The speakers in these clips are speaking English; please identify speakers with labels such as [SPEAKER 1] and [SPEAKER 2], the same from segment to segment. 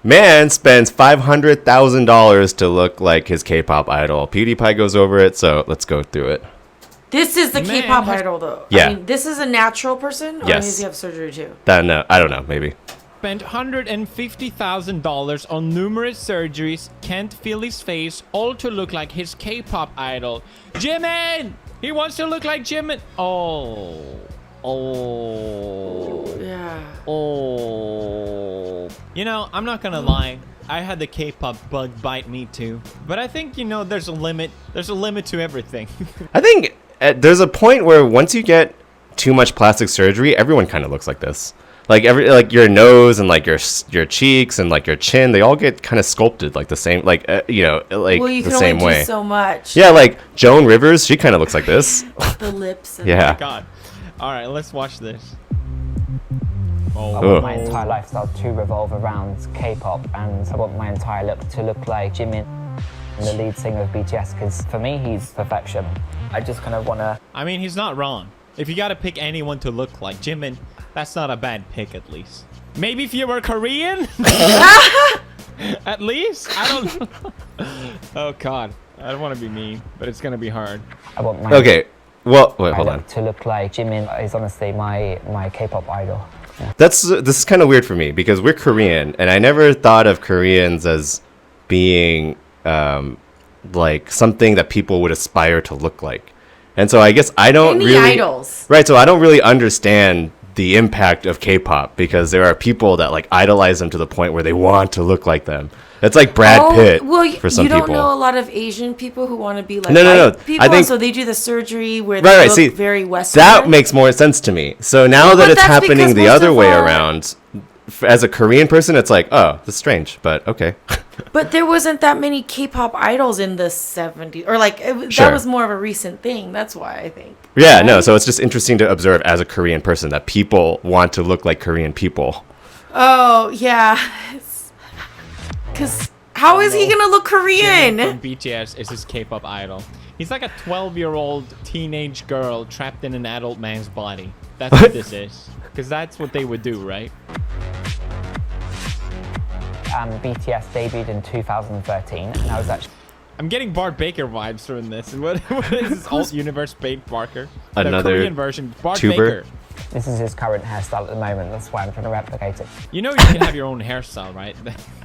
[SPEAKER 1] Man spends $500,000 to look like his K-pop idol. PewDiePie goes over it, so let's go through it.
[SPEAKER 2] This is the K-pop idol, though.
[SPEAKER 1] Yeah.
[SPEAKER 2] I mean, this is a natural person, or
[SPEAKER 1] Yes.
[SPEAKER 2] does he have surgery too?
[SPEAKER 1] No, I don't know, maybe.
[SPEAKER 3] Spent $150,000 on numerous surgeries, can't feel his face, all to look like his K-pop idol. Jimin! He wants to look like Jimin. Oh.
[SPEAKER 2] Yeah.
[SPEAKER 3] Oh. You know, I'm not gonna lie. I had the K-pop bug bite me too. But I think, you know, there's a limit. There's a limit to everything.
[SPEAKER 1] I think there's a point where once you get too much plastic surgery, everyone kind of looks like this. Like your nose and like your cheeks and like your chin, they all get kind of sculpted like the same, like you know, like
[SPEAKER 2] Well, you
[SPEAKER 1] the
[SPEAKER 2] can
[SPEAKER 1] same
[SPEAKER 2] only
[SPEAKER 1] way.
[SPEAKER 2] do so much.
[SPEAKER 1] Yeah, like Joan Rivers, she kind of looks like this.
[SPEAKER 2] The lips. And
[SPEAKER 1] Yeah.
[SPEAKER 3] God. All right, let's watch this.
[SPEAKER 4] I
[SPEAKER 1] Oh.
[SPEAKER 4] want my entire lifestyle to revolve around K-pop, and I want my entire look to look like Jimin, the lead singer of BTS, because for me, he's perfection. I just kind of want to...
[SPEAKER 3] I mean, he's not wrong. If you gotta pick anyone to look like Jimin, that's not a bad pick, at least. Maybe if you were Korean? At least? I don't know. Oh, God. I don't want to be mean, but it's gonna be hard.
[SPEAKER 4] I want my
[SPEAKER 1] Okay, well, wait, hold on.
[SPEAKER 4] look to look like Jimin. He's honestly my K-pop idol. Yeah.
[SPEAKER 1] This is kind of weird for me because we're Korean, and I never thought of Koreans as being like something that people would aspire to look like. And so I guess I don't
[SPEAKER 2] Any
[SPEAKER 1] really
[SPEAKER 2] idols.
[SPEAKER 1] Right, so I don't really understand the impact of K-pop because there are people that like idolize them to the point where they want to look like them. It's like Brad Pitt for some
[SPEAKER 2] you don't
[SPEAKER 1] people.
[SPEAKER 2] know a lot of Asian people who want to be like
[SPEAKER 1] No.
[SPEAKER 2] white people,
[SPEAKER 1] I think-
[SPEAKER 2] so they do the surgery where
[SPEAKER 1] Right,
[SPEAKER 2] they
[SPEAKER 1] right.
[SPEAKER 2] look
[SPEAKER 1] See,
[SPEAKER 2] very Western.
[SPEAKER 1] that makes more sense to me. So now that
[SPEAKER 2] But
[SPEAKER 1] it's
[SPEAKER 2] that's
[SPEAKER 1] happening
[SPEAKER 2] because
[SPEAKER 1] the
[SPEAKER 2] most
[SPEAKER 1] other
[SPEAKER 2] of
[SPEAKER 1] way
[SPEAKER 2] our-
[SPEAKER 1] around, as a Korean person, it's like, oh, that's strange, but okay.
[SPEAKER 2] But there wasn't that many K-pop idols in the 70s, or like
[SPEAKER 1] Sure.
[SPEAKER 2] that was more of a recent thing. That's why I think.
[SPEAKER 1] Yeah,
[SPEAKER 2] Right?
[SPEAKER 1] no, so it's just interesting to observe as a Korean person that people want to look like Korean people.
[SPEAKER 2] Oh yeah, because how is he gonna look
[SPEAKER 3] Jimin
[SPEAKER 2] Korean?
[SPEAKER 3] from BTS is his K-pop idol. He's like a 12-year-old teenage girl trapped in an adult man's body. That's what this is. Because that's what they would do, right?
[SPEAKER 4] BTS debuted in 2013, and I was actually...
[SPEAKER 3] I'm getting Bart Baker vibes from this. What is this alt universe Bate Barker? The
[SPEAKER 1] Another
[SPEAKER 3] Korean version. Bart
[SPEAKER 1] tuber?
[SPEAKER 3] Baker.
[SPEAKER 4] This is his current hairstyle at the moment. That's why I'm trying to replicate it.
[SPEAKER 3] You know you can have your own hairstyle, right?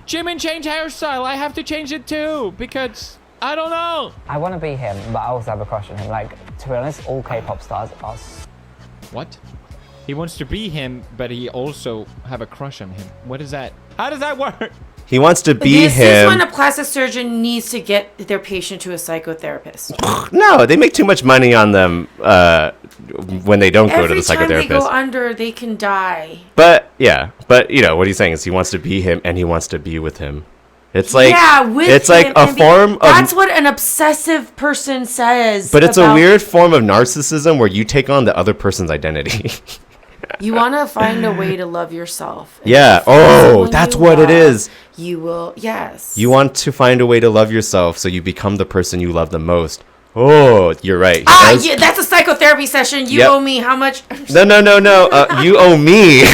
[SPEAKER 3] Jimin changed hairstyle. I have to change it too because I don't know.
[SPEAKER 4] I want to be him, but I also have a crush on him. Like, to be honest, all K-pop stars are...
[SPEAKER 3] What? He wants to be him, but he also have a crush on him. What is that? How does that work?
[SPEAKER 1] He wants to be
[SPEAKER 2] This is when
[SPEAKER 1] him.
[SPEAKER 2] a plastic surgeon needs to get their patient to a psychotherapist.
[SPEAKER 1] No, they make too much money on them when they don't go to the
[SPEAKER 2] Every time they go
[SPEAKER 1] psychotherapist.
[SPEAKER 2] under, they can die.
[SPEAKER 1] But you know what he's saying is he wants to be him and he wants to be with him. It's like
[SPEAKER 2] yeah, with
[SPEAKER 1] it's like
[SPEAKER 2] him
[SPEAKER 1] a
[SPEAKER 2] and
[SPEAKER 1] form of
[SPEAKER 2] That's what an obsessive person says.
[SPEAKER 1] but it's a
[SPEAKER 2] about-
[SPEAKER 1] weird form of narcissism where you take on the other person's identity.
[SPEAKER 2] You want to find a way to love yourself. And
[SPEAKER 1] Yeah.
[SPEAKER 2] if you find
[SPEAKER 1] Oh,
[SPEAKER 2] someone
[SPEAKER 1] that's
[SPEAKER 2] you
[SPEAKER 1] what it
[SPEAKER 2] love,
[SPEAKER 1] is.
[SPEAKER 2] You will, yes.
[SPEAKER 1] You want to find a way to love yourself so you become the person you love the most. Oh, you're right. He does-
[SPEAKER 2] Yeah, that's a psychotherapy session. You
[SPEAKER 1] Yep.
[SPEAKER 2] owe me how much?
[SPEAKER 1] No. You owe me.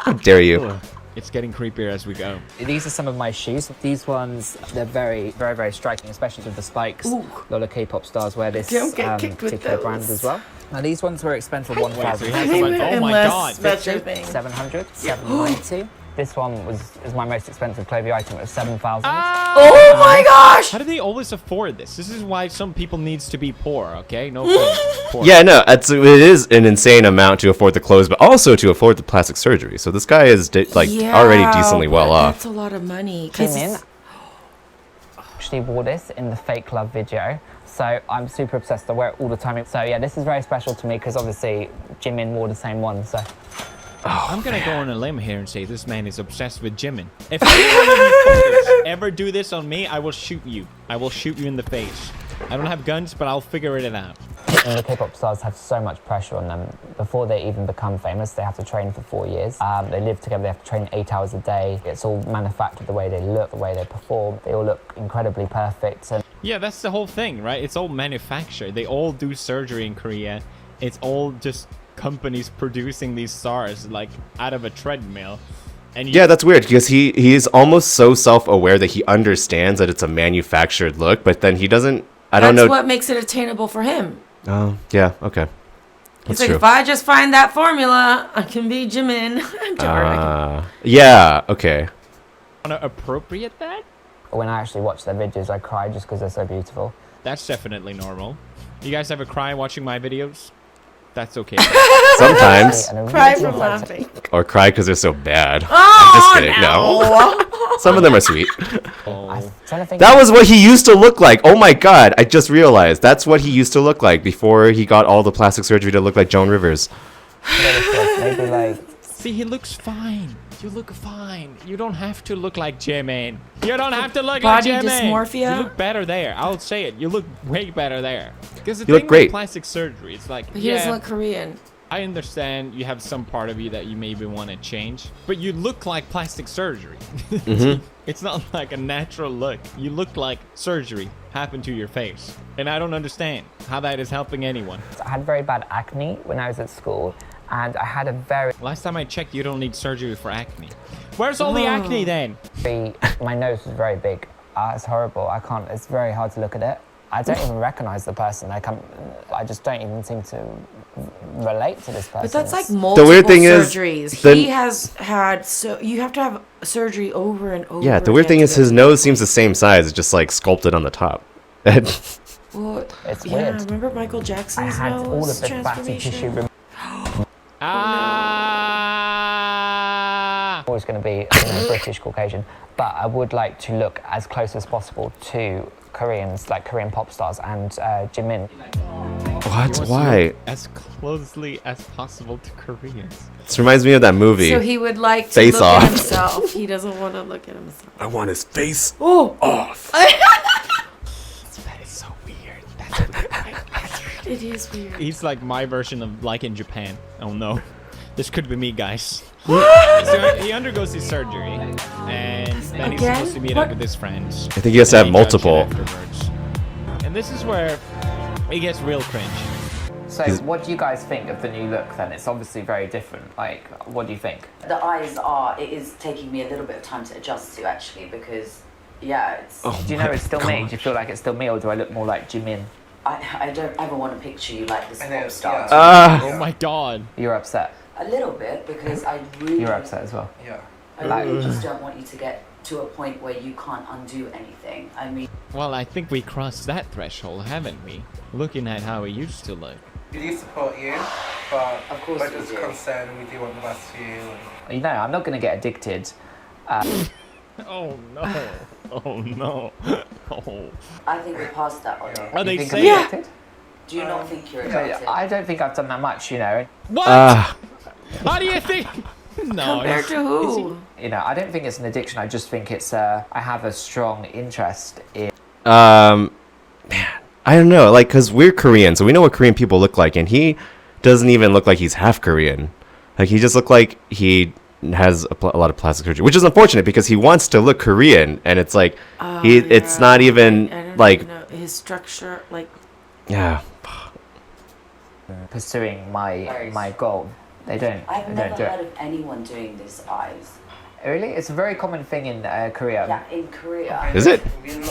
[SPEAKER 1] How dare you?
[SPEAKER 3] It's getting creepier as we go.
[SPEAKER 4] These are some of my shoes. These ones, they're very, very, very striking, especially with the spikes.
[SPEAKER 2] Ooh.
[SPEAKER 4] A lot of K-pop stars wear this
[SPEAKER 2] Don't get kicked with
[SPEAKER 4] particular brand
[SPEAKER 2] those.
[SPEAKER 4] as well. Now, these ones were expensive,
[SPEAKER 3] So he
[SPEAKER 4] 1,000.
[SPEAKER 3] has like, oh my
[SPEAKER 2] Unless
[SPEAKER 3] god.
[SPEAKER 2] that's your thing.
[SPEAKER 4] 700, 790. This one is my most expensive clothing item. It was 7,000.
[SPEAKER 2] Oh my gosh!
[SPEAKER 3] How do they always afford this? This is why some people needs to be poor, okay? No poor.
[SPEAKER 1] Yeah, no, it is an insane amount to afford the clothes, but also to afford the plastic surgery. So this guy is already decently well
[SPEAKER 2] but
[SPEAKER 1] off.
[SPEAKER 2] That's a lot of money. 'cause
[SPEAKER 4] Jimin actually wore this in the Fake Love video. So I'm super obsessed. I wear it all the time. So yeah, this is very special to me because obviously Jimin wore the same one. So
[SPEAKER 3] I'm gonna go on a limb here and say this man is obsessed with Jimin. If anyone ever do this on me, I will shoot you. I will shoot you in the face. I don't have guns, but I'll figure it out.
[SPEAKER 4] and the K-pop stars have so much pressure on them. Before they even become famous, they have to train for 4 years. They live together, they have to train 8 hours a day. It's all manufactured, the way they look, the way they perform. They all look incredibly perfect. And
[SPEAKER 3] Yeah, that's the whole thing, right? It's all manufactured. They all do surgery in Korea. It's all just companies producing these stars like out of a treadmill. And
[SPEAKER 1] Yeah, that's weird because he's almost so self-aware that he understands that it's a manufactured look, but then he doesn't. I don't know.
[SPEAKER 2] That's what makes it attainable for him.
[SPEAKER 1] Oh, yeah, okay.
[SPEAKER 2] He's
[SPEAKER 1] That's
[SPEAKER 2] like,
[SPEAKER 1] true.
[SPEAKER 2] if I just find that formula, I can be Jimin.
[SPEAKER 1] Yeah, okay.
[SPEAKER 3] want to appropriate that?
[SPEAKER 4] When I actually watch their videos, I cry just because they're so beautiful.
[SPEAKER 3] That's definitely normal. You guys ever cry watching my videos? That's okay.
[SPEAKER 1] Sometimes.
[SPEAKER 4] And I
[SPEAKER 2] Cry
[SPEAKER 4] really
[SPEAKER 2] from
[SPEAKER 4] like to-
[SPEAKER 2] laughing.
[SPEAKER 1] Or cry because they're so bad.
[SPEAKER 2] Oh,
[SPEAKER 1] I'm just kidding. No. Some of them are sweet.
[SPEAKER 4] I'm trying to think.
[SPEAKER 1] That was what he used to look like. Oh my god, I just realized. That's what he used to look like before he got all the plastic surgery to look like Joan Rivers.
[SPEAKER 4] Maybe like
[SPEAKER 3] See, he looks fine. You look fine. You don't have to look like Jimin. You don't have to look like
[SPEAKER 2] Body
[SPEAKER 3] Jimin.
[SPEAKER 2] dysmorphia?
[SPEAKER 3] You look better there. I'll say it. You look way better there. Because the
[SPEAKER 1] You look
[SPEAKER 3] thing
[SPEAKER 1] great.
[SPEAKER 3] with plastic surgery, it's like,
[SPEAKER 2] But he doesn't look Korean.
[SPEAKER 3] I understand you have some part of you that you maybe want to change, but you look like plastic surgery. It's not like a natural look. You look like surgery happened to your face. And I don't understand how that is helping anyone.
[SPEAKER 4] I had very bad acne when I was at school, and I had a very,
[SPEAKER 3] Last time I checked, you don't need surgery for acne. Where's all the acne then?
[SPEAKER 4] my nose was very big. It's horrible. I can't. It's very hard to look at it. I don't even recognize the person. I just don't even seem to relate to this person.
[SPEAKER 2] But that's like
[SPEAKER 4] It's-
[SPEAKER 2] multiple
[SPEAKER 1] weird thing is,
[SPEAKER 2] surgeries.
[SPEAKER 1] the-
[SPEAKER 2] He has had you have to have surgery over and over.
[SPEAKER 1] Yeah, the weird
[SPEAKER 2] again
[SPEAKER 1] thing
[SPEAKER 2] to
[SPEAKER 1] is
[SPEAKER 2] get
[SPEAKER 1] his nose seems the same size. It's just like sculpted on the top.
[SPEAKER 2] Well,
[SPEAKER 4] It's
[SPEAKER 2] yeah,
[SPEAKER 4] weird.
[SPEAKER 2] remember Michael
[SPEAKER 4] I
[SPEAKER 2] Jackson's
[SPEAKER 4] had all
[SPEAKER 2] nose
[SPEAKER 4] of the fatty tissue
[SPEAKER 2] transformation?
[SPEAKER 4] removed.
[SPEAKER 3] Ah!
[SPEAKER 4] Always going to be British Caucasian, but I would like to look as close as possible to Koreans, like Korean pop stars and Jimin.
[SPEAKER 1] What?
[SPEAKER 3] He wants to
[SPEAKER 1] Why?
[SPEAKER 3] look as closely as possible to Koreans.
[SPEAKER 1] This reminds me of that movie.
[SPEAKER 2] So he would like to
[SPEAKER 1] Face
[SPEAKER 2] look
[SPEAKER 1] off.
[SPEAKER 2] at himself. He doesn't want to look at himself.
[SPEAKER 1] I want his face
[SPEAKER 2] Oh,
[SPEAKER 1] off.
[SPEAKER 3] That is so weird.
[SPEAKER 2] it is weird.
[SPEAKER 3] He's like my version of like in Japan. Oh no. This could be me, guys. So he undergoes his surgery, and then he's
[SPEAKER 2] Again?
[SPEAKER 3] supposed to meet
[SPEAKER 2] What?
[SPEAKER 3] up with his friends.
[SPEAKER 1] I think he has to
[SPEAKER 3] and
[SPEAKER 1] have
[SPEAKER 3] they judge it
[SPEAKER 1] multiple.
[SPEAKER 3] afterwards. And this is where it gets real cringe.
[SPEAKER 4] So, what do you guys think of the new look then? It's obviously very different. Like, what do you think?
[SPEAKER 5] The eyes are, it is taking me a little bit of time to adjust to actually because, yeah, it's,
[SPEAKER 1] Oh
[SPEAKER 4] Do you know it's still me? Do you feel like it's still me, or do I look more like Jimin?
[SPEAKER 5] I don't ever want to picture you like this pop star.
[SPEAKER 3] Oh my god.
[SPEAKER 4] You're upset.
[SPEAKER 5] A little bit because I really,
[SPEAKER 4] You're upset as well.
[SPEAKER 5] I really just don't want you to get to a point where you can't undo anything. I mean,
[SPEAKER 3] Well, I think we crossed that threshold, haven't we? Looking at how he used to look.
[SPEAKER 6] We do support you, but
[SPEAKER 5] Of course
[SPEAKER 6] we're
[SPEAKER 5] we
[SPEAKER 6] just
[SPEAKER 5] do.
[SPEAKER 6] concerned we do want the best for you.
[SPEAKER 4] You know, I'm not going to get addicted.
[SPEAKER 3] Oh no. Oh no. Oh.
[SPEAKER 5] I think we're past that already.
[SPEAKER 3] Are they
[SPEAKER 4] You think
[SPEAKER 3] saying?
[SPEAKER 4] I'm addicted?
[SPEAKER 5] Do you not think you're
[SPEAKER 4] No,
[SPEAKER 5] addicted?
[SPEAKER 4] I don't think I've done that much, you know.
[SPEAKER 3] What?
[SPEAKER 1] Ah,
[SPEAKER 3] How do you think? No.
[SPEAKER 2] Compared to who?
[SPEAKER 4] You know, I don't think it's an addiction. I just think it's I have a strong interest in.
[SPEAKER 1] man, I don't know. Like, cause we're Korean, so we know what Korean people look like, and he doesn't even look like he's half Korean. Like, he just looked like he has a lot of plastic surgery, which is unfortunate because he wants to look Korean, and it's like it's not even
[SPEAKER 2] I don't
[SPEAKER 1] like,
[SPEAKER 2] even know. His structure, like
[SPEAKER 1] yeah.
[SPEAKER 4] Pursuing my goal. They don't.
[SPEAKER 5] I've
[SPEAKER 4] They
[SPEAKER 5] never
[SPEAKER 4] don't do
[SPEAKER 5] heard
[SPEAKER 4] it.
[SPEAKER 5] of anyone doing this eyes.
[SPEAKER 4] Really, it's a very common thing in Korea.
[SPEAKER 5] Yeah, in Korea.
[SPEAKER 1] Is it?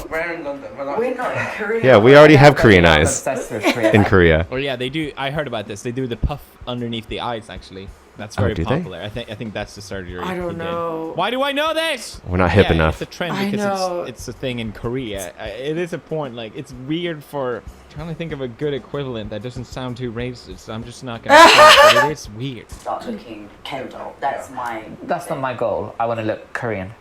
[SPEAKER 6] We're in London. We're not.
[SPEAKER 5] We're not in Korea.
[SPEAKER 1] Yeah, we already have Korean
[SPEAKER 4] I'm
[SPEAKER 1] eyes
[SPEAKER 4] obsessed with Korea.
[SPEAKER 1] in Korea.
[SPEAKER 3] Or yeah, they do. I heard about this. They do the puff underneath the eyes. Actually, that's
[SPEAKER 1] Oh,
[SPEAKER 3] very
[SPEAKER 1] do they?
[SPEAKER 3] popular. I think that's the surgery.
[SPEAKER 2] I don't
[SPEAKER 3] he did.
[SPEAKER 2] know.
[SPEAKER 3] Why do I know this?
[SPEAKER 1] We're not hip
[SPEAKER 3] Yeah,
[SPEAKER 1] enough.
[SPEAKER 3] It's a trend
[SPEAKER 2] I
[SPEAKER 3] because
[SPEAKER 2] know.
[SPEAKER 3] it's a thing in Korea. It is a point. Like it's weird for trying to think of a good equivalent that doesn't sound too racist. I'm just not gonna. say it, but it is weird.
[SPEAKER 5] Start looking Ken doll. That's my.
[SPEAKER 4] That's not my goal. I want to look Korean.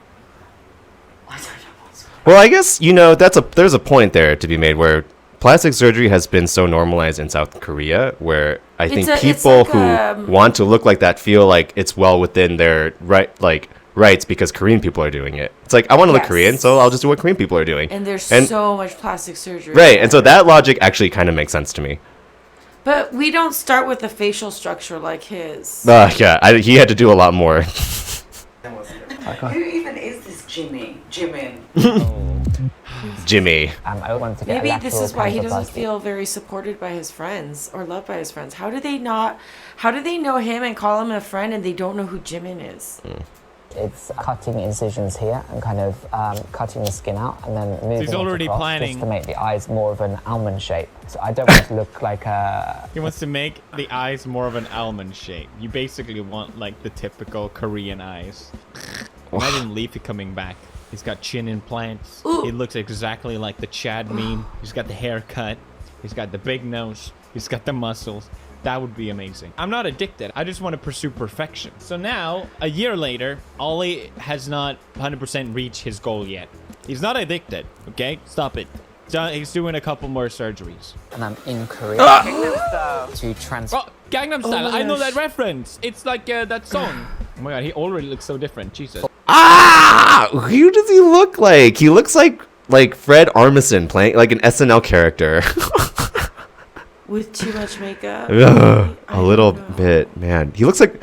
[SPEAKER 5] I don't know what's.
[SPEAKER 1] Well, I guess there's a point there to be made where plastic surgery has been so normalized in South Korea, where I think
[SPEAKER 2] it's
[SPEAKER 1] people
[SPEAKER 2] like,
[SPEAKER 1] who want to look like that feel like it's well within their rights because Korean people are doing it. It's like I want to look
[SPEAKER 2] Yes.
[SPEAKER 1] Korean, so I'll just do what Korean people are doing.
[SPEAKER 2] and there's
[SPEAKER 1] And-
[SPEAKER 2] so much plastic surgery.
[SPEAKER 1] Right, and so that logic actually kind of makes sense to me.
[SPEAKER 2] But we don't start with a facial structure like his.
[SPEAKER 1] Yeah, he had to do a lot more.
[SPEAKER 5] Who even is this Jimin?
[SPEAKER 1] Jimmy.
[SPEAKER 4] I want to get.
[SPEAKER 2] Maybe
[SPEAKER 4] a
[SPEAKER 2] this
[SPEAKER 4] lateral
[SPEAKER 2] is why he doesn't
[SPEAKER 4] canthoplasty.
[SPEAKER 2] feel very supported by his friends or loved by his friends. How do they know him and call him a friend and they don't know who Jimin is?
[SPEAKER 4] It's cutting incisions here and kind of cutting the skin out and then moving
[SPEAKER 3] he's
[SPEAKER 4] it
[SPEAKER 3] already
[SPEAKER 4] across
[SPEAKER 3] planning.
[SPEAKER 4] just to make the eyes more of an almond shape. So I don't want it to look like a...
[SPEAKER 3] He wants to make the eyes more of an almond shape. You basically want like the typical Korean eyes. Imagine Leafy coming back. He's got chin implants.
[SPEAKER 2] Ooh.
[SPEAKER 3] He looks exactly like the Chad meme. He's got the haircut. He's got the big nose. He's got the muscles. That would be amazing. I'm not addicted. I just want to pursue perfection. So now, a year later, Ollie has not 100% reached his goal yet. He's not addicted, okay? Stop it. He's doing a couple more surgeries.
[SPEAKER 4] And I'm in Korea to transfer...
[SPEAKER 3] Oh, Gangnam Style.
[SPEAKER 2] my
[SPEAKER 3] I know
[SPEAKER 2] gosh.
[SPEAKER 3] that reference. It's like that song. Oh my god, he already looks so different. Jesus.
[SPEAKER 1] Ah! Who does he look like? He looks like Fred Armisen playing like an SNL character.
[SPEAKER 2] With too much makeup.
[SPEAKER 1] Ugh,
[SPEAKER 2] I
[SPEAKER 1] a little
[SPEAKER 2] don't know.
[SPEAKER 1] bit, man. He looks like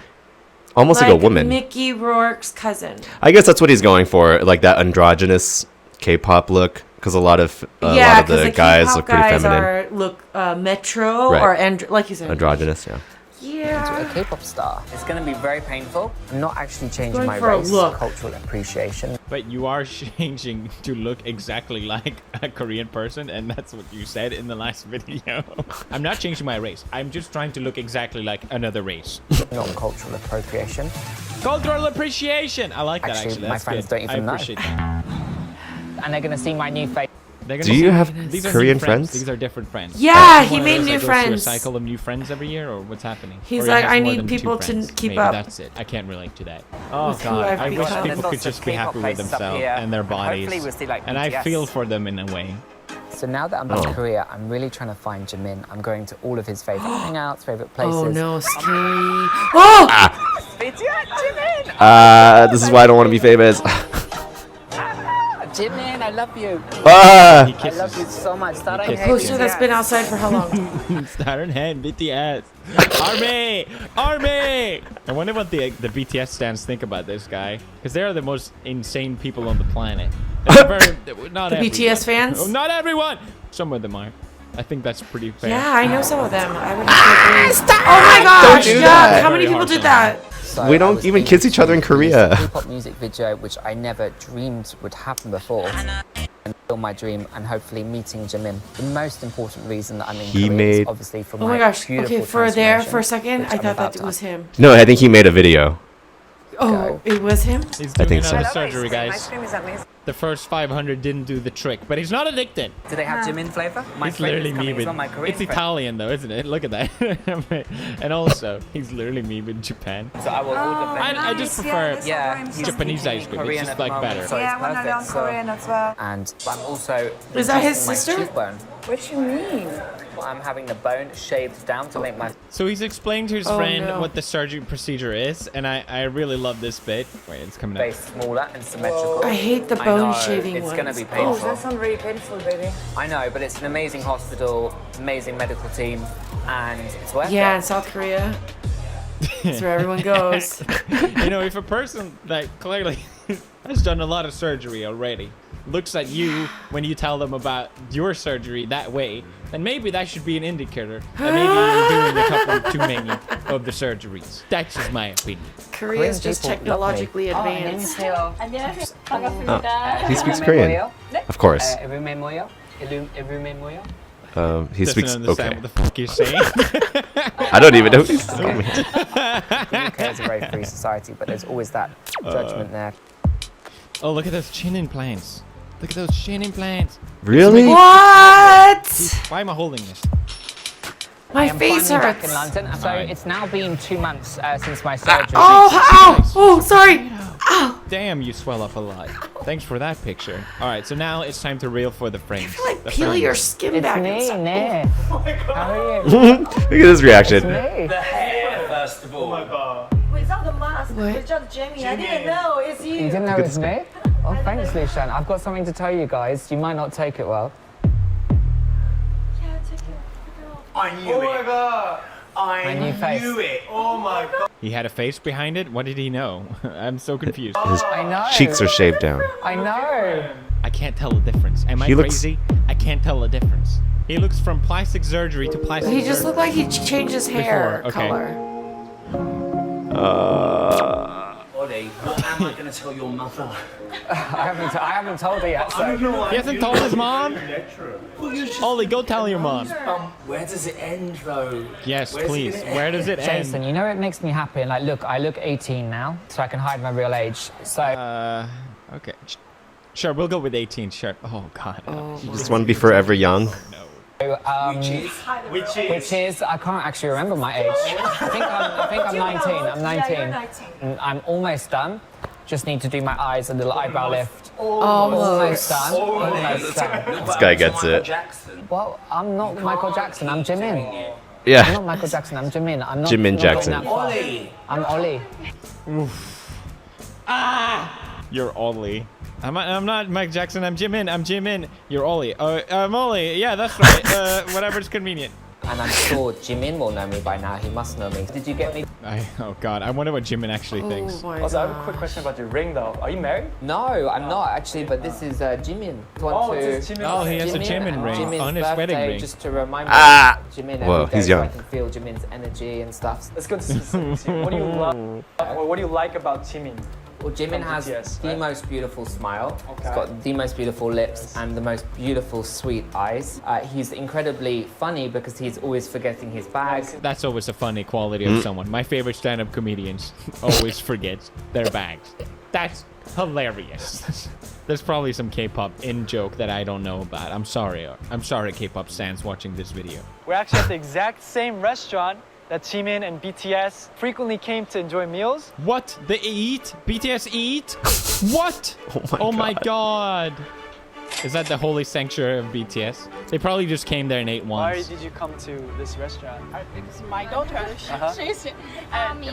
[SPEAKER 1] almost like a woman.
[SPEAKER 2] Mickey Rourke's cousin.
[SPEAKER 1] I guess that's what he's going for, like that androgynous K-pop look, because a lot of
[SPEAKER 2] Yeah, because
[SPEAKER 1] the guys look pretty
[SPEAKER 2] guys
[SPEAKER 1] feminine.
[SPEAKER 2] look metro
[SPEAKER 1] Right.
[SPEAKER 2] or like you said.
[SPEAKER 1] Androgynous, yeah.
[SPEAKER 2] Yeah.
[SPEAKER 4] a K-pop star. It's going to be very painful. I'm not actually changing
[SPEAKER 2] Going
[SPEAKER 4] my
[SPEAKER 2] for a
[SPEAKER 4] race,
[SPEAKER 2] look.
[SPEAKER 4] cultural appreciation.
[SPEAKER 3] But you are changing to look exactly like a Korean person, and that's what you said in the last video. I'm not changing my race. I'm just trying to look exactly like another race.
[SPEAKER 4] Not cultural appropriation.
[SPEAKER 3] Cultural appreciation. I like that
[SPEAKER 4] Actually,
[SPEAKER 3] actually.
[SPEAKER 4] my
[SPEAKER 3] That's
[SPEAKER 4] friends
[SPEAKER 3] good.
[SPEAKER 4] don't even
[SPEAKER 3] I
[SPEAKER 4] know.
[SPEAKER 3] appreciate that.
[SPEAKER 4] And they're going to see my new face.
[SPEAKER 3] They're
[SPEAKER 1] Do
[SPEAKER 3] gonna
[SPEAKER 1] you
[SPEAKER 3] see-
[SPEAKER 1] have
[SPEAKER 3] these are
[SPEAKER 1] Korean
[SPEAKER 3] new
[SPEAKER 1] friends?
[SPEAKER 3] These are different friends.
[SPEAKER 2] Yeah,
[SPEAKER 3] Is
[SPEAKER 2] he
[SPEAKER 3] one of
[SPEAKER 2] made
[SPEAKER 3] those
[SPEAKER 2] new
[SPEAKER 3] that goes through
[SPEAKER 2] friends.
[SPEAKER 3] A cycle of new friends every year, or what's happening?
[SPEAKER 2] He's
[SPEAKER 3] Or he
[SPEAKER 2] like,
[SPEAKER 3] has
[SPEAKER 2] I
[SPEAKER 3] more
[SPEAKER 2] need
[SPEAKER 3] than two
[SPEAKER 2] people to
[SPEAKER 3] friends.
[SPEAKER 2] keep
[SPEAKER 3] Maybe
[SPEAKER 2] up.
[SPEAKER 3] That's it. I can't relate to that. Oh
[SPEAKER 2] With who
[SPEAKER 3] god,
[SPEAKER 2] I've
[SPEAKER 3] I wish
[SPEAKER 2] become.
[SPEAKER 3] people
[SPEAKER 4] There's
[SPEAKER 3] could just
[SPEAKER 4] lots
[SPEAKER 3] be
[SPEAKER 4] of
[SPEAKER 3] happy
[SPEAKER 4] K-pop
[SPEAKER 3] with
[SPEAKER 4] places up
[SPEAKER 3] themselves
[SPEAKER 4] here,
[SPEAKER 3] and their
[SPEAKER 4] and hopefully
[SPEAKER 3] bodies.
[SPEAKER 4] we'll see, like,
[SPEAKER 3] And I
[SPEAKER 4] BTS.
[SPEAKER 3] feel for them in a way.
[SPEAKER 4] So now that I'm in Korea, I'm really trying to find Jimin. I'm going to all of his favorite hangouts, favorite places.
[SPEAKER 2] Oh no, scary. Oh!
[SPEAKER 4] Jimin!
[SPEAKER 1] This is why I don't want to be famous.
[SPEAKER 4] Jimin, I love you.
[SPEAKER 3] He
[SPEAKER 4] I
[SPEAKER 3] kisses.
[SPEAKER 4] love you so much. That I
[SPEAKER 3] kisses
[SPEAKER 4] hate
[SPEAKER 2] Poster
[SPEAKER 4] you.
[SPEAKER 2] that's been outside for how long?
[SPEAKER 3] Saturn Hand, BTS. Army! Army! I wonder what the BTS stands think about this guy. Because they are the most insane people on the planet. Not
[SPEAKER 2] The
[SPEAKER 3] everyone.
[SPEAKER 2] BTS fans?
[SPEAKER 3] Oh, not everyone! Some of them are. I think that's pretty fair.
[SPEAKER 2] Yeah, I know some of them. I would have to agree. Oh my gosh!
[SPEAKER 1] do
[SPEAKER 2] yuck.
[SPEAKER 1] that.
[SPEAKER 2] How many
[SPEAKER 3] Very
[SPEAKER 2] people
[SPEAKER 3] hard
[SPEAKER 2] did
[SPEAKER 3] to
[SPEAKER 2] that?
[SPEAKER 4] So
[SPEAKER 1] We
[SPEAKER 4] I
[SPEAKER 1] don't
[SPEAKER 4] was
[SPEAKER 1] even
[SPEAKER 4] able
[SPEAKER 1] kiss each other in
[SPEAKER 4] to
[SPEAKER 1] Korea.
[SPEAKER 4] release a K-pop music video, which I never dreamed would happen before. And fulfill my dream, and hopefully meeting Jimin. The most important reason that I'm in
[SPEAKER 1] He
[SPEAKER 4] Korea
[SPEAKER 1] made-
[SPEAKER 4] is obviously for
[SPEAKER 2] Oh my gosh.
[SPEAKER 4] beautiful
[SPEAKER 2] Okay, for there for a
[SPEAKER 4] transformation,
[SPEAKER 2] second,
[SPEAKER 4] which
[SPEAKER 2] I
[SPEAKER 4] I'm
[SPEAKER 2] thought
[SPEAKER 4] about
[SPEAKER 2] that
[SPEAKER 4] to
[SPEAKER 2] was him.
[SPEAKER 1] No, I think he made a video.
[SPEAKER 2] Oh, it was him?
[SPEAKER 3] He's
[SPEAKER 1] I
[SPEAKER 3] doing
[SPEAKER 1] think so.
[SPEAKER 3] another surgery, guys. The first 500 didn't do the trick, but he's not addicted.
[SPEAKER 4] Do they have Jimin flavor? My
[SPEAKER 3] He's
[SPEAKER 4] friend
[SPEAKER 3] literally
[SPEAKER 4] is coming.
[SPEAKER 3] me
[SPEAKER 4] He's
[SPEAKER 3] with.
[SPEAKER 4] not my Korean
[SPEAKER 3] It's
[SPEAKER 4] friend.
[SPEAKER 3] Italian though, isn't it? Look at that. And also, he's literally me with Japan.
[SPEAKER 4] So I will order them.
[SPEAKER 3] I just prefer
[SPEAKER 4] Yeah, he's
[SPEAKER 3] Japanese
[SPEAKER 4] speaking
[SPEAKER 3] ice cream.
[SPEAKER 4] Korean
[SPEAKER 3] It's just
[SPEAKER 4] at the
[SPEAKER 3] like
[SPEAKER 4] moment,
[SPEAKER 3] better.
[SPEAKER 4] So
[SPEAKER 7] Yeah,
[SPEAKER 4] it's
[SPEAKER 7] I want to learn
[SPEAKER 4] perfect.
[SPEAKER 7] Korean as well.
[SPEAKER 4] And I'm also
[SPEAKER 2] Is that his
[SPEAKER 4] adjusting my
[SPEAKER 2] sister?
[SPEAKER 4] cheekbone.
[SPEAKER 7] What you mean?
[SPEAKER 4] I'm having the bone shaved down to make my
[SPEAKER 3] So he's explained to his
[SPEAKER 2] Oh,
[SPEAKER 3] friend
[SPEAKER 2] no.
[SPEAKER 3] what the surgery procedure is, and I really love this bit. Wait, it's coming up.
[SPEAKER 4] face smaller and symmetrical.
[SPEAKER 2] I hate the
[SPEAKER 4] I
[SPEAKER 2] bone
[SPEAKER 4] know,
[SPEAKER 2] shaving
[SPEAKER 4] it's
[SPEAKER 2] ones.
[SPEAKER 4] gonna be
[SPEAKER 7] Oh,
[SPEAKER 4] painful.
[SPEAKER 7] that sounds really painful, baby.
[SPEAKER 4] I know, but it's an amazing hospital, amazing medical team, and it's worth
[SPEAKER 2] Yeah, in
[SPEAKER 4] it.
[SPEAKER 2] South Korea. That's where everyone goes.
[SPEAKER 3] You know, if a person that clearly has done a lot of surgery already looks at you when you tell them about your surgery that way, then maybe that should be an indicator that maybe you're doing a couple too many of the surgeries. That's just my opinion.
[SPEAKER 2] Korea is just
[SPEAKER 4] people love me.
[SPEAKER 2] technologically advanced.
[SPEAKER 1] He speaks Korean. Of course. He
[SPEAKER 3] Doesn't
[SPEAKER 1] speaks
[SPEAKER 3] understand
[SPEAKER 1] okay.
[SPEAKER 3] what the fuck you're saying.
[SPEAKER 1] I don't even know what he's saying.
[SPEAKER 4] The UK is a very free society, but there's always that judgment there.
[SPEAKER 3] Oh, look at those chin implants. Look at those chin implants.
[SPEAKER 1] Really?
[SPEAKER 2] What?
[SPEAKER 3] Why am I holding this?
[SPEAKER 2] My
[SPEAKER 4] I am
[SPEAKER 2] face
[SPEAKER 4] finally back
[SPEAKER 2] hurts.
[SPEAKER 4] in London, so
[SPEAKER 3] Alright.
[SPEAKER 4] it's now been 2 months since my surgery.
[SPEAKER 2] Oh, ow! Oh, sorry. Ow!
[SPEAKER 3] Damn, you swell up a lot. Thanks for that picture. All right, so now it's time to reel for the frames.
[SPEAKER 2] I feel like
[SPEAKER 3] The
[SPEAKER 2] peel
[SPEAKER 3] frames.
[SPEAKER 2] your skin
[SPEAKER 4] It's
[SPEAKER 2] back.
[SPEAKER 4] me,
[SPEAKER 2] and
[SPEAKER 4] Nick. How are you?
[SPEAKER 1] Look at his reaction.
[SPEAKER 4] Me.
[SPEAKER 7] Wait, it's not the mask.
[SPEAKER 2] What?
[SPEAKER 7] It's just Jamie. I didn't know. It's you.
[SPEAKER 4] You didn't know it was me? Oh, thanks, Lucian. I've got something to tell you guys. You might not take it well.
[SPEAKER 7] Yeah, take it.
[SPEAKER 6] I knew it.
[SPEAKER 7] God.
[SPEAKER 4] My new face.
[SPEAKER 6] it. Oh my god.
[SPEAKER 3] He had a face behind it? What did he know? I'm so confused.
[SPEAKER 1] His
[SPEAKER 4] I know.
[SPEAKER 1] cheeks are shaved down.
[SPEAKER 4] I know.
[SPEAKER 3] I can't tell the difference. Am I
[SPEAKER 1] He looks-
[SPEAKER 3] crazy? I can't tell the difference. He looks from plastic surgery to plastic
[SPEAKER 2] He just
[SPEAKER 3] surgery.
[SPEAKER 2] looked like he changed his hair
[SPEAKER 3] Before, okay.
[SPEAKER 2] color.
[SPEAKER 6] Ollie, what am am I going to tell your mother?
[SPEAKER 4] I haven't told her yet. So.
[SPEAKER 3] He hasn't told his mom? Ollie, go tell your mom.
[SPEAKER 6] Where does it end, though?
[SPEAKER 3] Yes,
[SPEAKER 6] Where's it
[SPEAKER 3] please.
[SPEAKER 6] gonna end?
[SPEAKER 3] Where does it
[SPEAKER 4] Jason,
[SPEAKER 3] end?
[SPEAKER 4] you know it makes me happy. And like, look, I look 18 now, so I can hide my real age. So
[SPEAKER 3] Okay. Sure, we'll go with 18. Sure. Oh, God.
[SPEAKER 1] Just want to be forever young.
[SPEAKER 4] which is I can't actually remember my age. I think I'm 19. I'm 19.
[SPEAKER 7] Yeah, you're 19.
[SPEAKER 4] And I'm almost done. Just need to do my eyes, a little eyebrow lift.
[SPEAKER 2] Almost.
[SPEAKER 4] Almost done. Almost done.
[SPEAKER 1] This guy gets it.
[SPEAKER 6] Jackson.
[SPEAKER 4] Well, I'm not Michael Jackson. I'm Jimin. I'm
[SPEAKER 1] Yeah.
[SPEAKER 4] not Michael Jackson. I'm Jimin. I'm not
[SPEAKER 1] Jimin
[SPEAKER 4] not
[SPEAKER 1] Jackson.
[SPEAKER 4] going that far.
[SPEAKER 6] Ollie.
[SPEAKER 4] I'm Ollie.
[SPEAKER 3] You're Ollie. I'm not Mike Jackson. I'm Jimin. I'm Jimin. You're Ollie. I'm Ollie. Yeah, that's right. Whatever's convenient.
[SPEAKER 4] And I'm sure Jimin will know me by now. He must know me. Did you get me?
[SPEAKER 3] Oh, God. I wonder what Jimin actually thinks.
[SPEAKER 2] Oh my
[SPEAKER 8] Also, I have a
[SPEAKER 2] God.
[SPEAKER 8] quick question about your ring, though. Are you married?
[SPEAKER 4] No, I'm not actually. But this is Jimin.
[SPEAKER 8] It's Jimin.
[SPEAKER 3] Oh, he has a Jimin
[SPEAKER 4] and
[SPEAKER 3] ring
[SPEAKER 4] Jimin's
[SPEAKER 3] on his
[SPEAKER 4] birthday,
[SPEAKER 3] wedding ring.
[SPEAKER 4] Just to remind me
[SPEAKER 1] Ah!
[SPEAKER 4] of Jimin
[SPEAKER 1] Whoa,
[SPEAKER 4] every day,
[SPEAKER 1] he's
[SPEAKER 4] so
[SPEAKER 1] young.
[SPEAKER 4] I can feel Jimin's energy and stuff.
[SPEAKER 8] Let's go to specifics here. What do you love, or what do you like about Jimin?
[SPEAKER 4] Well, Jimin
[SPEAKER 8] From
[SPEAKER 4] has
[SPEAKER 8] BTS,
[SPEAKER 4] the
[SPEAKER 8] right?
[SPEAKER 4] most beautiful smile. He's
[SPEAKER 8] Okay.
[SPEAKER 4] got the most beautiful lips and the most beautiful sweet eyes. He's incredibly funny because he's always forgetting his bag.
[SPEAKER 3] That's always a funny quality of someone. My favorite stand-up comedians always forget their bags. That's hilarious. There's probably some K-pop in-joke that I don't know about. I'm sorry. I'm sorry, K-pop stans watching this video.
[SPEAKER 8] We're actually at the exact same restaurant that Jimin and BTS frequently came to enjoy meals.
[SPEAKER 3] What? They eat? BTS eat? What? Oh my god. Is that the holy sanctuary of BTS? They probably just came there and ate
[SPEAKER 8] Why
[SPEAKER 3] once.
[SPEAKER 8] did you come to this restaurant?
[SPEAKER 7] It's my daughter.
[SPEAKER 8] Uh-huh.
[SPEAKER 7] She's Army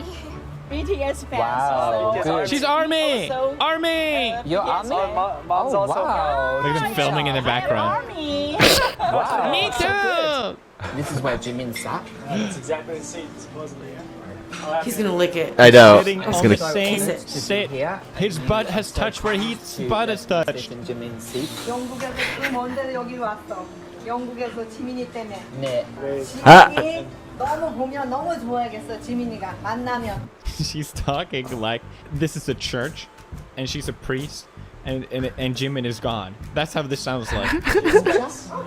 [SPEAKER 7] BTS fan.
[SPEAKER 4] Wow,
[SPEAKER 7] so
[SPEAKER 4] good.
[SPEAKER 3] She's Army!
[SPEAKER 7] Also,
[SPEAKER 3] Army!
[SPEAKER 4] You're Army?
[SPEAKER 8] Mom's
[SPEAKER 4] Oh,
[SPEAKER 8] also
[SPEAKER 4] wow.
[SPEAKER 3] Look at them filming in the background.
[SPEAKER 7] Army.
[SPEAKER 4] Wow.
[SPEAKER 3] Me too!
[SPEAKER 4] This is where Jimin sat.
[SPEAKER 8] That's exactly the seat, supposedly, yeah?
[SPEAKER 2] He's gonna lick it.
[SPEAKER 1] I know.
[SPEAKER 3] Sitting
[SPEAKER 1] It's
[SPEAKER 3] on
[SPEAKER 1] gonna.
[SPEAKER 3] the same
[SPEAKER 2] Kiss it.
[SPEAKER 3] sit.
[SPEAKER 4] Here.
[SPEAKER 3] His butt has touched where his butt has touched.
[SPEAKER 4] Sit in Jimin's seat.
[SPEAKER 7] 영국에서 그 먼데 여기 왔어. 영국에서 지민이 때문에.
[SPEAKER 4] 네.
[SPEAKER 7] 지민이 너무 보면 너무 좋아하겠어. 지민이가 만나면.
[SPEAKER 3] She's talking like this is a church and she's a priest and Jimin is gone. That's how this sounds like.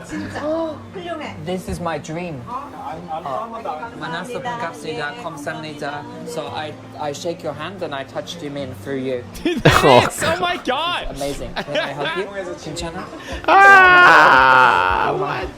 [SPEAKER 7] 진짜 훌륭해.
[SPEAKER 4] This is my dream. 만나서 반갑습니다. 감사합니다. So I shake your hand and I touch Jimin through you.
[SPEAKER 3] Thanks! Oh my god!
[SPEAKER 4] Amazing. Can I hug you? 괜찮아?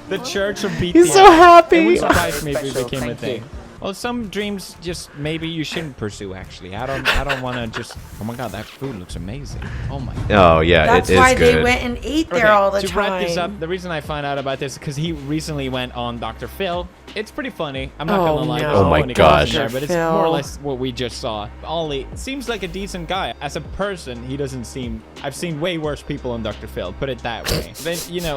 [SPEAKER 3] The church of BTS.
[SPEAKER 1] He's so
[SPEAKER 3] It
[SPEAKER 1] happy.
[SPEAKER 3] would surprise me if it
[SPEAKER 4] Special,
[SPEAKER 3] became a
[SPEAKER 4] thank
[SPEAKER 3] thing.
[SPEAKER 4] you.
[SPEAKER 3] Well, some dreams just maybe you shouldn't pursue. Actually, I don't want to just. Oh my god, that food looks amazing. Oh my.
[SPEAKER 1] Oh yeah,
[SPEAKER 2] That's
[SPEAKER 1] it is
[SPEAKER 2] why
[SPEAKER 1] good.
[SPEAKER 2] they went and ate there all the
[SPEAKER 3] to
[SPEAKER 2] time.
[SPEAKER 3] wrap this up, the reason I find out about this is because he recently went on Dr. Phil. It's pretty funny. I'm not
[SPEAKER 2] Oh,
[SPEAKER 3] gonna lie.
[SPEAKER 2] no.
[SPEAKER 3] there's
[SPEAKER 1] Oh
[SPEAKER 3] no
[SPEAKER 1] my
[SPEAKER 3] funny
[SPEAKER 1] gosh.
[SPEAKER 3] content there, but it's
[SPEAKER 2] Phil.
[SPEAKER 3] more or less what we just saw. Ollie seems like a decent guy. As a person, he doesn't seem. I've seen way worse people on Dr. Phil. Put it that way. Then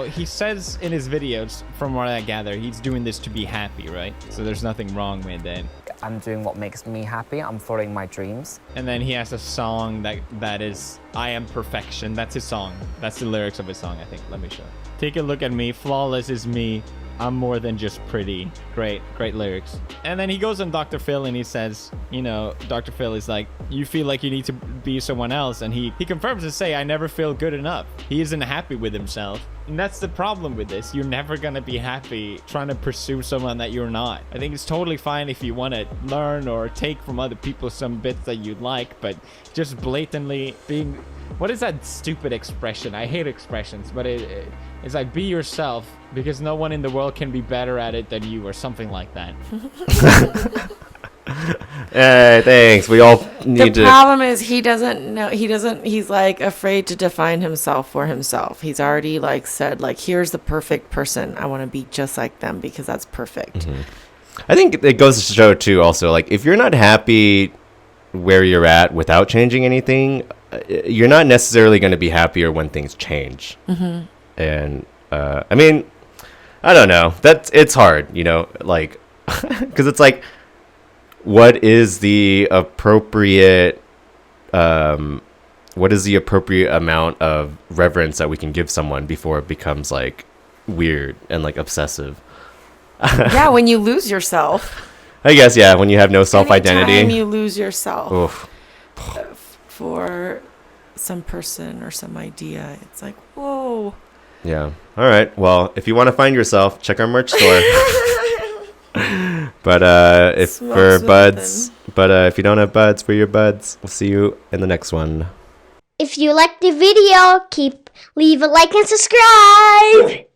[SPEAKER 3] he says in his videos, from what I gather, he's doing this to be happy, right? So there's nothing wrong with it.
[SPEAKER 4] I'm doing what makes me happy. I'm following my dreams.
[SPEAKER 3] And then he has a song that is I Am Perfection. That's his song. That's the lyrics of his song, I think. Let me show. Take a look at me. Flawless is me. I'm more than just pretty. Great lyrics. And then he goes on Dr. Phil and he says, Dr. Phil is like, you feel like you need to be someone else. And he confirms to say, I never feel good enough. He isn't happy with himself. And that's the problem with this. You're never going to be happy trying to pursue someone that you're not. I think it's totally fine if you want to learn or take from other people some bits that you like, but just blatantly being... What is that stupid expression? I hate expressions, but it's like be yourself because no one in the world can be better at it than you or something like that.
[SPEAKER 1] Hey, thanks. We all
[SPEAKER 2] The
[SPEAKER 1] need to.
[SPEAKER 2] problem is he doesn't know. He's like afraid to define himself for himself. He's already like said like, here's the perfect person. I want to be just like them because that's perfect.
[SPEAKER 1] I think it goes to show too. Also, like if you're not happy where you're at without changing anything, you're not necessarily going to be happier when things change. And I mean, I don't know. It's hard, like because it's like, what is the appropriate amount of reverence that we can give someone before it becomes like weird and like obsessive?
[SPEAKER 2] Yeah, when you lose yourself.
[SPEAKER 1] I guess, yeah, when you have no self-identity.
[SPEAKER 2] Anytime you lose yourself.
[SPEAKER 1] Oof.
[SPEAKER 2] for some person or some idea. It's like, whoa.
[SPEAKER 1] Yeah. All right. Well, if you want to find yourself, check our merch store. But if
[SPEAKER 2] Smokes
[SPEAKER 1] for
[SPEAKER 2] with
[SPEAKER 1] buds, but if you don't have buds, for your buds, we'll see you in the next one.
[SPEAKER 9] If you like the video, leave a like and subscribe.